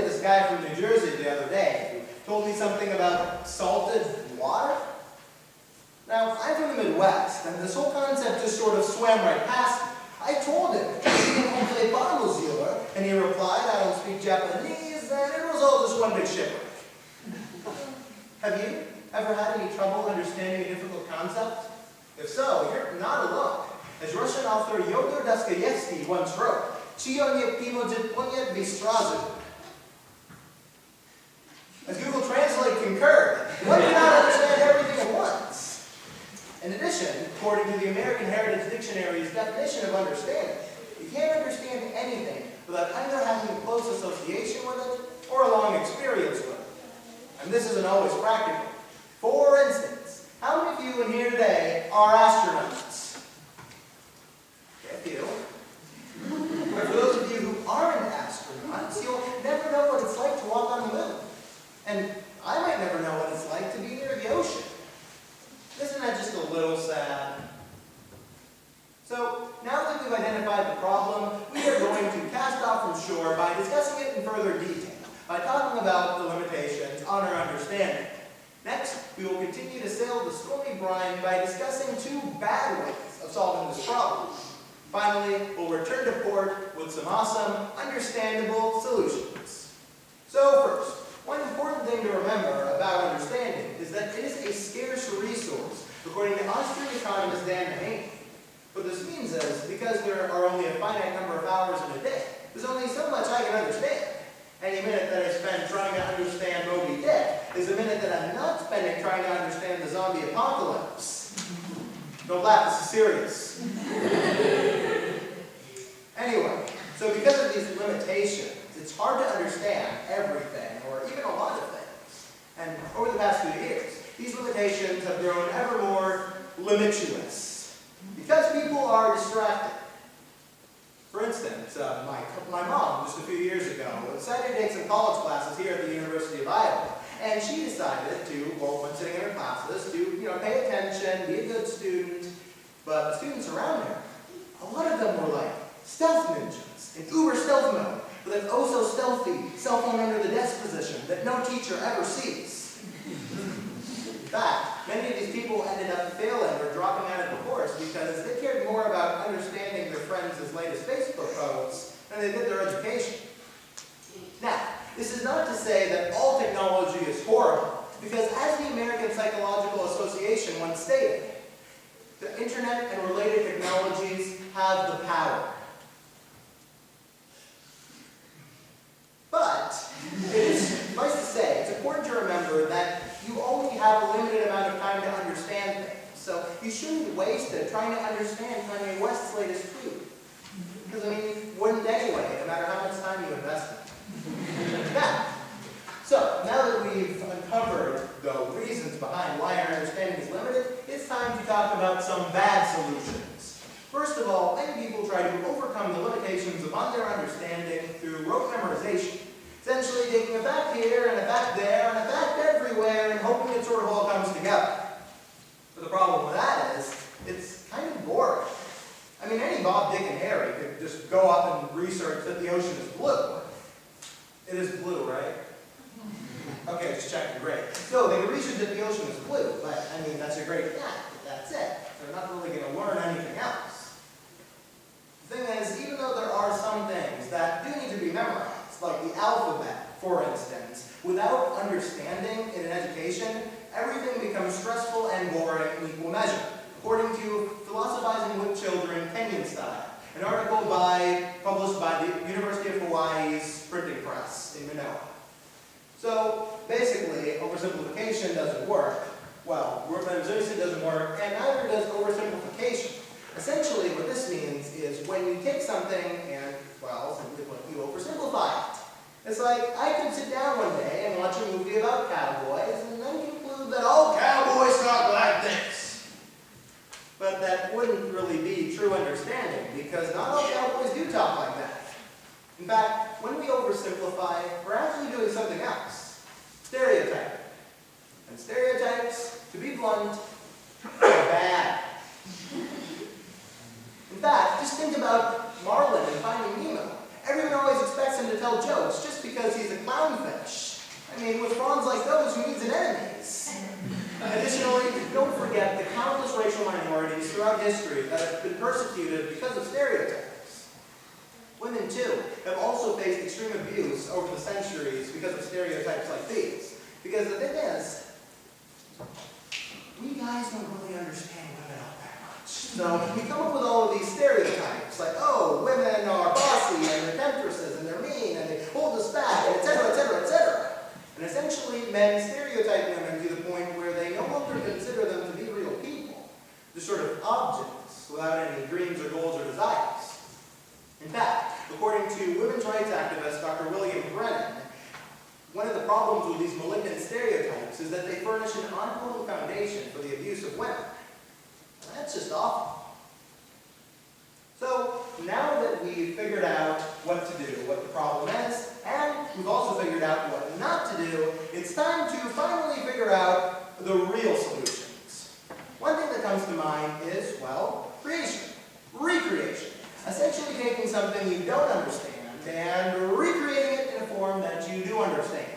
this guy from New Jersey the other day who told me something about salted water. Now, I'm from the Midwest, and this whole concept just sort of swam right past me. I told him, and he replied, I don't speak Japanese, and it was all just one big shipwreck. Have you ever had any trouble understanding a difficult concept? If so, you're not alone. As Russian author Fyodor Dostoevsky once wrote, "Чьё не поможет понять без сразу." As Google Translate concurred, one cannot understand everything at once. In addition, according to the American Heritage Dictionary's definition of understanding, you can't understand anything without either having a close association with it or a long experience with it. And this isn't always practical. For instance, how many of you in here today are astronauts? A few. But for those of you who aren't astronauts, you'll never know what it's like to walk on the moon. And I might never know what it's like to be near the ocean. Isn't that just a little sad? So, now that we've identified the problem, we are going to cast off from shore by discussing it in further detail, by talking about the limitations on our understanding. Next, we will continue to sail the stormy brine by discussing two bad ways of solving this problem. Finally, we'll return to port with some awesome, understandable solutions. So first, one important thing to remember about understanding is that it is a scarce resource, according to Austrian economist Danial. What this means is, because there are only a finite number of hours in a day, there's only so much I can understand. Any minute that I spend trying to understand Moby Dick is a minute that I'm not spending trying to understand the zombie apocalypse. Don't laugh, this is serious. Anyway, so because of these limitations, it's hard to understand everything, or even a lot of things. And over the past few years, these limitations have grown ever more limitless, because people are distracted. For instance, my mom, just a few years ago, decided to take some college classes here at the University of Iowa. And she decided to, well, when sitting in her classes, to pay attention, be a good student. But the students around her, a lot of them were like stealth ninjas in uber stealth mode, with an oh so stealthy cell phone under the desk position that no teacher ever sees. In fact, many of these people ended up failing or dropping out of the course because they cared more about understanding their friends' latest Facebook posts than they did their education. Now, this is not to say that all technology is horrible, because as the American Psychological Association once stated, the internet and related technologies have the power. But it is nice to say, it's important to remember that you only have a limited amount of time to understand things. So you shouldn't waste it trying to understand Kanye West's latest tweet. Because, you wouldn't anyway, no matter how much time you invested. Now that we've uncovered the reasons behind why our understanding is limited, it's time to talk about some bad solutions. First of all, many people try to overcome the limitations upon their understanding through rote memorization. Essentially taking a fact here and a fact there and a fact everywhere and hoping it sort of all comes together. But the problem with that is, it's kind of boring. Any Bob, Dick, and Harry could just go up and research that the ocean is blue. It is blue, right? Okay, just checking, great. So they can research that the ocean is blue, but that's a great fact, but that's it. They're not really going to learn anything else. The thing is, even though there are some things that do need to be memorized, like the alphabet, for instance, without understanding in an education, everything becomes stressful and boring in equal measure, according to Philosophizing with Children, Kenyan Style, an article published by the University of Hawaii's printing press in Manila. So basically, oversimplification doesn't work. Well, rote memorization doesn't work, and neither does oversimplification. Essentially, what this means is when you take something and, well, simply put, you oversimplify it. It's like, I could sit down one day and watch a movie about cowboys and then conclude that all cowboys talk like this. But that wouldn't really be true understanding, because not all cowboys do talk like that. In fact, when we oversimplify, we're actually doing something else. Stereotyping. And stereotypes, to be blunt, are bad. In fact, just think about Marlin in Finding Nemo. Everyone always expects him to tell jokes just because he's a clown clownfish. I mean, with fronds like those, who needs an enemies? Additionally, don't forget the countless racial minorities throughout history that have been persecuted because of stereotypes. Women, too, have also faced extreme abuse over the centuries because of stereotypes like these. Because the thing is, we guys don't really understand women all that much. So we come up with all of these stereotypes, like, oh, women are bossy, and they're temptresses, and they're mean, and they hold us back, and etc., etc., etc. And essentially, men stereotype women to the point where they no longer consider them to be real people. They're sort of objects without any dreams or goals or desires. In fact, according to women's rights activist Dr. William Brennan, one of the problems with these malignant stereotypes is that they furnish an ongoing foundation for the abuse of women. That's just awful. So, now that we've figured out what to do, what the problem is, and we've also figured out what not to do, it's time to finally figure out the real solutions. One thing that comes to mind is, well, creation, recreation. Essentially taking something you don't understand and recreating it in a form that you do understand.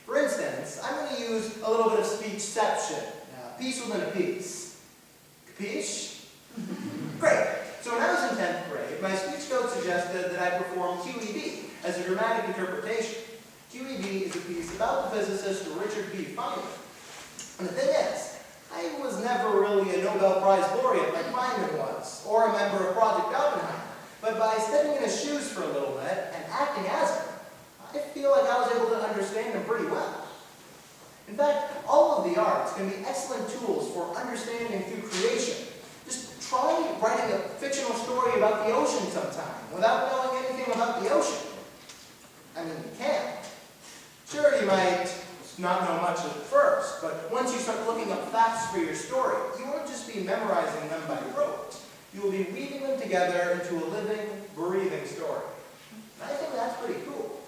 For instance, I'm going to use a little bit of speechception, piece within a piece. Capiche? Great. So when I was in 10th grade, my speech coach suggested that I perform QED as a dramatic interpretation. QED is a piece about the physicist Richard P. Feynman. And the thing is, I was never really a Nobel Prize laureate like Feynman was, or a member of Project Oppenheimer. But by stepping in his shoes for a little bit and acting as him, I feel like I was able to understand him pretty well. In fact, all of the arts can be excellent tools for understanding through creation. Just try writing a fictional story about the ocean sometime without knowing anything about the ocean. I mean, you can. Sure, you might not know much at first, but once you start looking up facts for your story, you won't just be memorizing them by rote. You will be weaving them together into a living, breathing story. And I think that's pretty cool.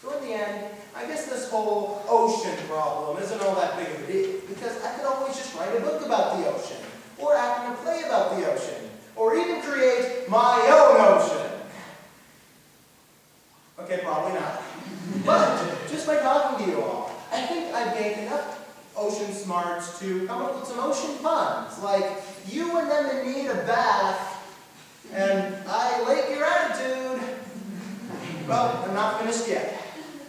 So in the end, I guess this whole ocean problem isn't all that big of a deal, because I could always just write a book about the ocean, or act in a play about the ocean, or even create my own ocean. Okay, probably not. But just by talking to you all, I think I've gained enough ocean smarts to come up with some ocean puns, like you and them in need a bath, and I like your attitude. Well, I'm not finished yet.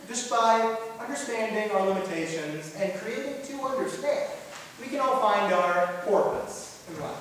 Just by understanding our limitations and creating to understand, we can all find our porpoise in life.